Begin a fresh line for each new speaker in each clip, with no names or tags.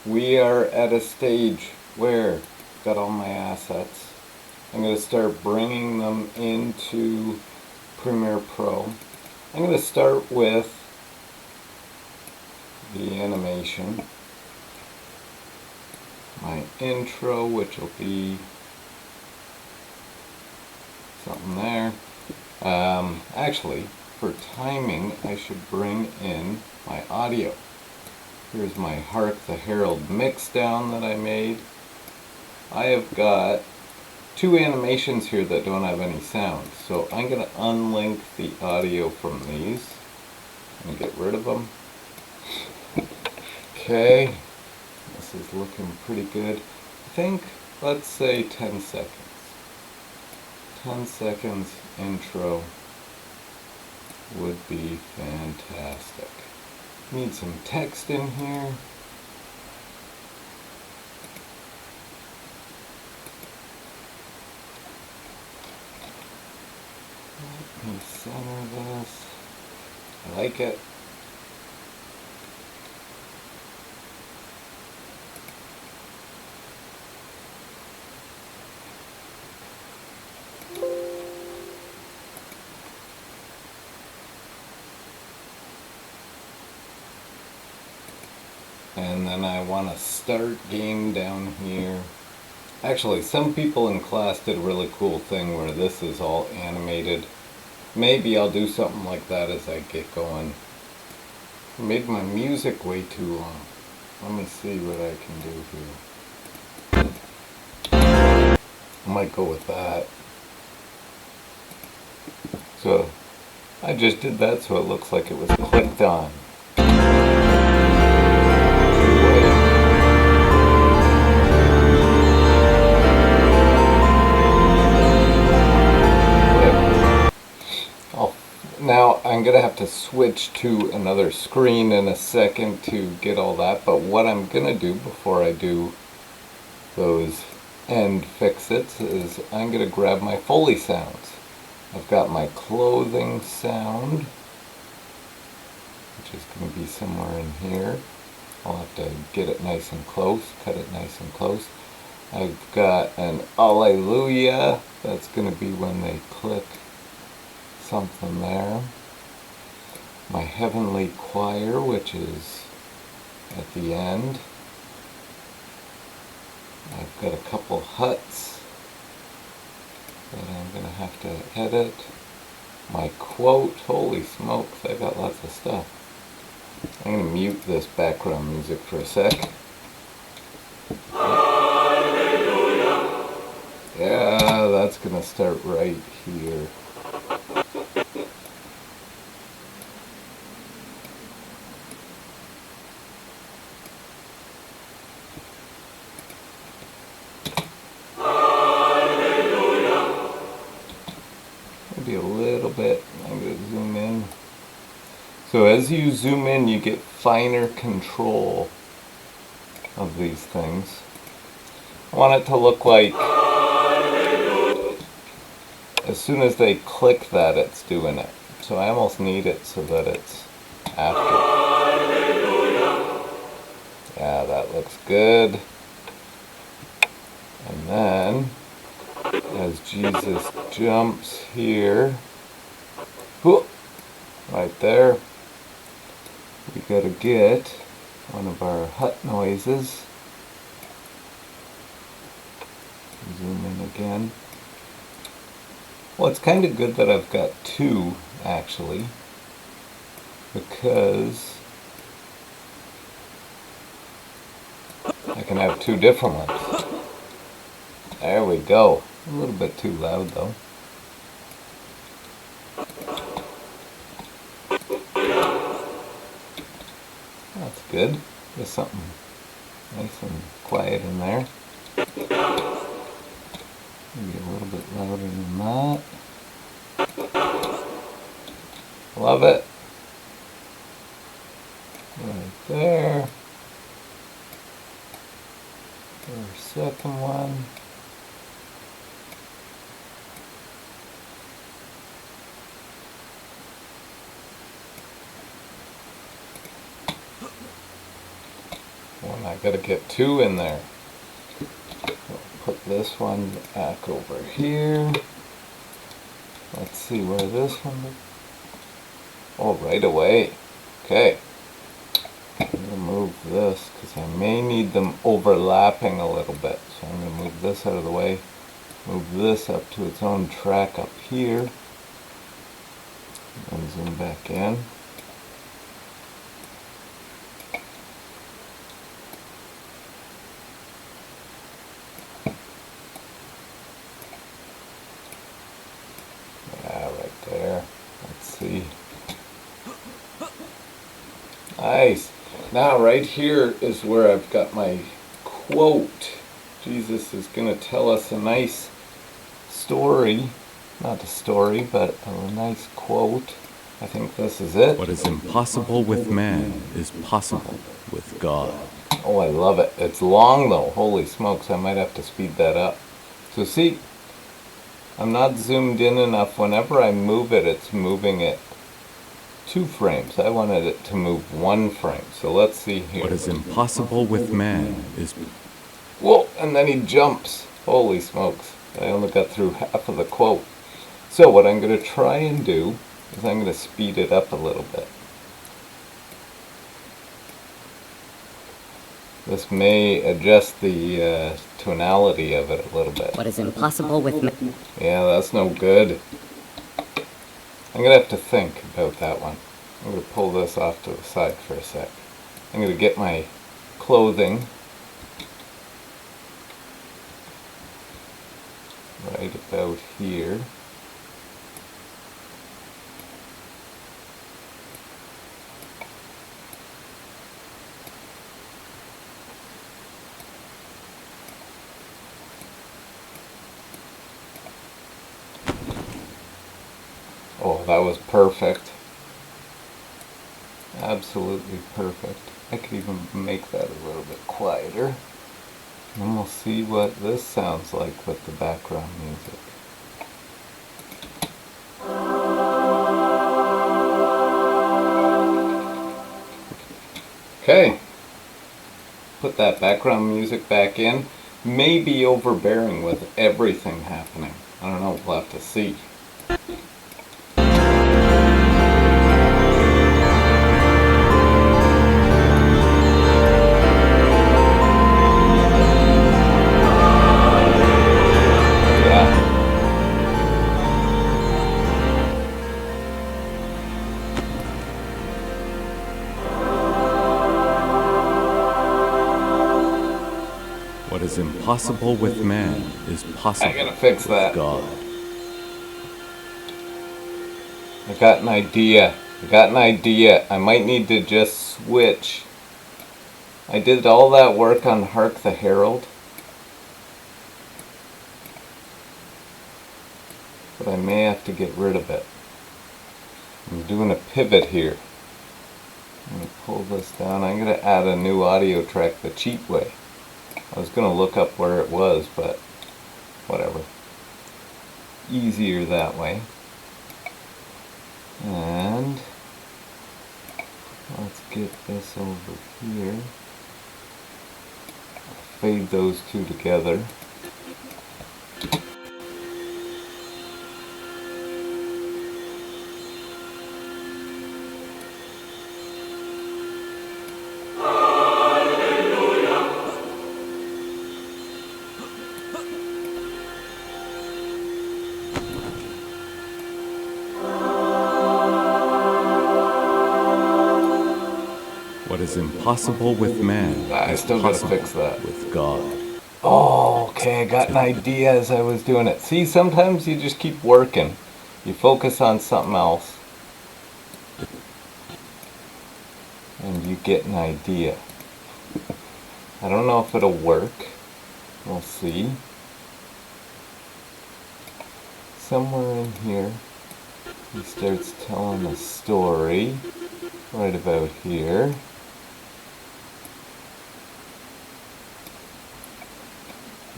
we are at a stage where I've got all my assets. I'm going to start bringing them into Premiere Pro. I'm going to start with the animation, my intro, which will be something there. Actually, for timing, I should bring in my audio. Here's my Hark the Herald mix down that I made. I have got two animations here that don't have any sound, so I'm going to unlink the audio from these and get rid of them. Okay, this is looking pretty good. I think, let's say 10 seconds. 10 seconds intro would be fantastic. Need some text in here. Let me center this. I like it. And then I want to start game down here. Actually, some people in class did a really cool thing where this is all animated. Maybe I'll do something like that as I get going. I made my music way too long. Let me see what I can do here. I might go with that. So I just did that so it looks like it was clicked on. Now I'm going to have to switch to another screen in a second to get all that, but what I'm going to do before I do those end fix-its is I'm going to grab my Foley sounds. I've got my clothing sound, which is going to be somewhere in here. I'll have to get it nice and close, cut it nice and close. I've got an Alleluia, that's going to be when they click something there. My Heavenly Choir, which is at the end. I've got a couple huts that I'm going to have to edit. My quote, holy smokes, I got lots of stuff. I'm going to mute this background music for a sec. Hallelujah. Yeah, that's going to start right here. Maybe a little bit. I'm going to zoom in. So as you zoom in, you get finer control of these things. I want it to look like as soon as they click that, it's doing it. So I almost need it so that it's after. Yeah, that looks good. And then, as Jesus jumps here, right there, we gotta get one of our hut noises. Zoom in again. Well, it's kind of good that I've got two, actually, because I can have two different ones. There we go. A little bit too loud, though. That's good. There's something nice and quiet in there. Maybe a little bit louder than that. Love it. Right there. Our second one. When I gotta get 2 in there. Put this one back over here. Let's see where this one is. Oh, right away. Okay. I'm going to move this because I may need them overlapping a little bit. So I'm going to move this out of the way. Move this up to its own track up here. And zoom back in. Yeah, right there. Let's see. Nice. Now right here is where I've got my quote. Jesus is going to tell us a nice story. Not a story, but a nice quote. I think this is it.
What is impossible with man is possible with God.
Oh, I love it. It's long though. Holy smokes, I might have to speed that up. So see, I'm not zoomed in enough. Whenever I move it, it's moving it 2 frames. I wanted it to move 1 frame. So let's see here.
What is impossible with man is...
Whoa, and then he jumps. Holy smokes. I only got through half of the quote. So what I'm going to try and do is I'm going to speed it up a little bit. This may adjust the tonality of it a little bit.
What is impossible with man?
Yeah, that's no good. I'm going to have to think about that one. I'm going to pull this off to the side for a sec. I'm going to get my clothing right about here. Oh, that was perfect. Absolutely perfect. I could even make that a little bit quieter. And we'll see what this sounds like with the background music. Okay. Put that background music back in. Maybe overbearing with everything happening. I don't know, we'll have to see.
What is impossible with man is possible
I gotta fix that.
with God.
I got an idea. I might need to just switch. I did all that work on Hark the Herald. But I may have to get rid of it. I'm doing a pivot here. I'm going to pull this down. I'm going to add a new audio track the cheap way. I was going to look up where it was, but whatever. Easier that way. And let's get this over here. Fade those 2 together.
What is impossible with man
I
is
still gotta
possible
fix that.
with God.
Oh, okay, I got an idea as I was doing it. See, sometimes you just keep working. You focus on something else. And you get an idea. I don't know if it'll work. We'll see. Somewhere in here, he starts telling a story. Right about here.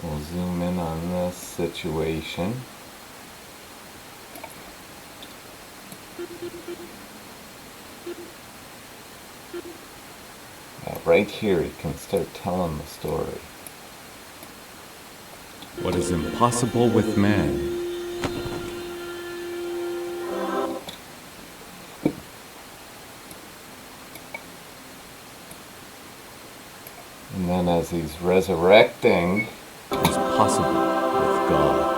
We'll zoom in on this situation. right here he can start telling the story.
What is impossible with man
And then as he's resurrecting,
is possible with God.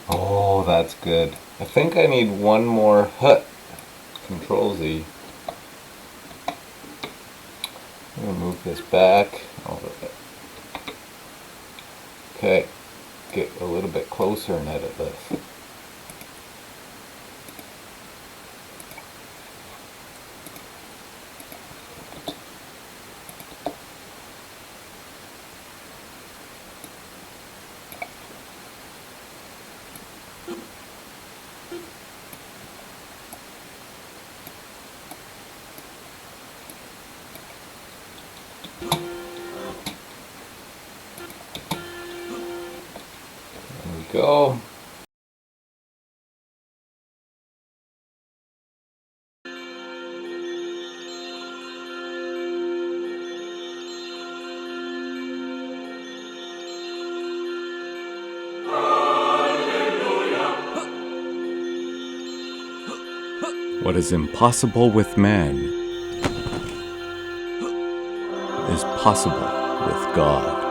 oh, that's good. I think I need one more hut. Control Z. I'm going to move this back a little bit. Okay, get a little bit closer and edit this. There we go.
What is impossible with man is possible with God.